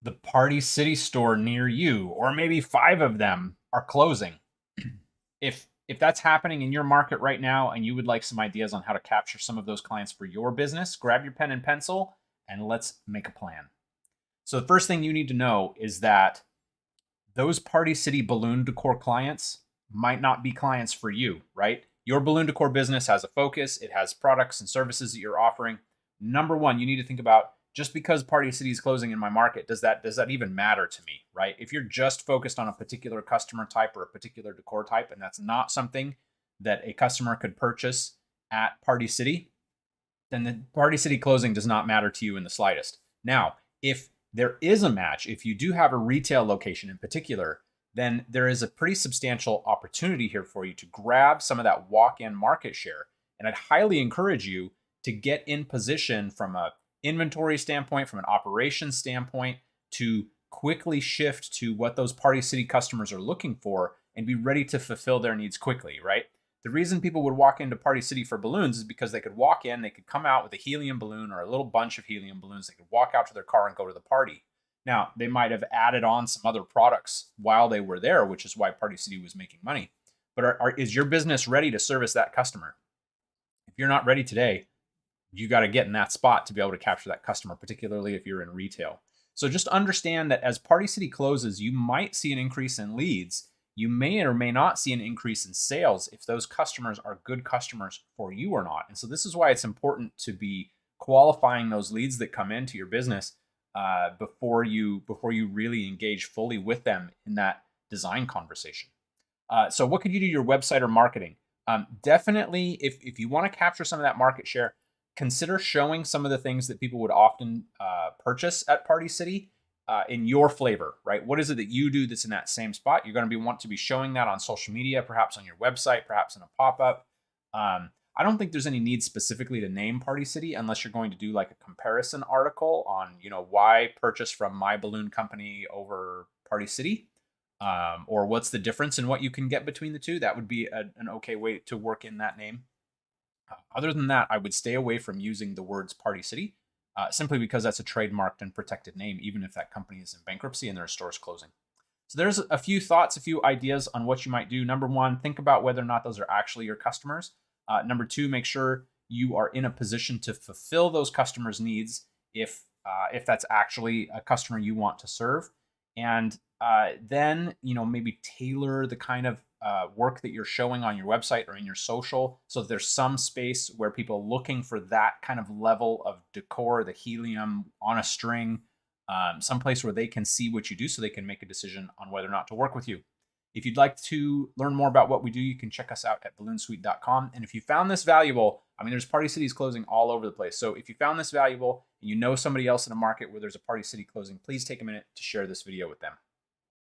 the Party City store near you, or maybe 5 of them are closing. If that's happening in your market right now and you would like some ideas on how to capture some of those clients for your business, grab your pen and pencil and let's make a plan. So the first thing you need to know is that those Party City balloon decor clients might not be clients for you, right? Your balloon decor business has a focus, it has products and services that you're offering. Number one, you need to think about, just because Party City is closing in my market, does that even matter to me, right? If you're just focused on a particular customer type or a particular decor type, and that's not something that a customer could purchase at Party City, then the Party City closing does not matter to you in the slightest. Now, if there is a match, if you do have a retail location in particular, then there is a pretty substantial opportunity here for you to grab some of that walk-in market share. And I'd highly encourage you to get in position from a inventory standpoint, from an operations standpoint, to quickly shift to what those Party City customers are looking for and be ready to fulfill their needs quickly, right? The reason people would walk into Party City for balloons is because they could walk in, they could come out with a helium balloon or a little bunch of helium balloons. They could walk out to their car and go to the party. Now, they might have added on some other products while they were there, which is why Party City was making money. But is your business ready to service that customer? If you're not ready today, you got to get in that spot to be able to capture that customer, particularly if you're in retail. So just understand that as Party City closes, you might see an increase in leads. You may or may not see an increase in sales if those customers are good customers for you or not. And so this is why it's important to be qualifying those leads that come into your business before you really engage fully with them in that design conversation. So what could you do to your website or marketing? Definitely, if you want to capture some of that market share, consider showing some of the things that people would often purchase at Party City in your flavor, right? What is it that you do that's in that same spot? You're going to want to be showing that on social media, perhaps on your website, perhaps in a pop-up. I don't think there's any need specifically to name Party City unless you're going to do like a comparison article on, why purchase from my balloon company over Party City, or what's the difference in what you can get between the two. That would be an okay way to work in that name. Other than that, I would stay away from using the words Party City, simply because that's a trademarked and protected name, even if that company is in bankruptcy and their store's closing. So there's a few thoughts, a few ideas on what you might do. Number one, think about whether or not those are actually your customers. Number two, make sure you are in a position to fulfill those customers' needs if that's actually a customer you want to serve. And then, maybe tailor the kind of work that you're showing on your website or in your social, so that there's some space where people looking for that kind of level of decor, the helium on a string, someplace where they can see what you do so they can make a decision on whether or not to work with you. If you'd like to learn more about what we do, you can check us out at balloonsuite.com. And if you found this valuable, there's Party Cities closing all over the place. So if you found this valuable and you know somebody else in a market where there's a Party City closing, please take a minute to share this video with them.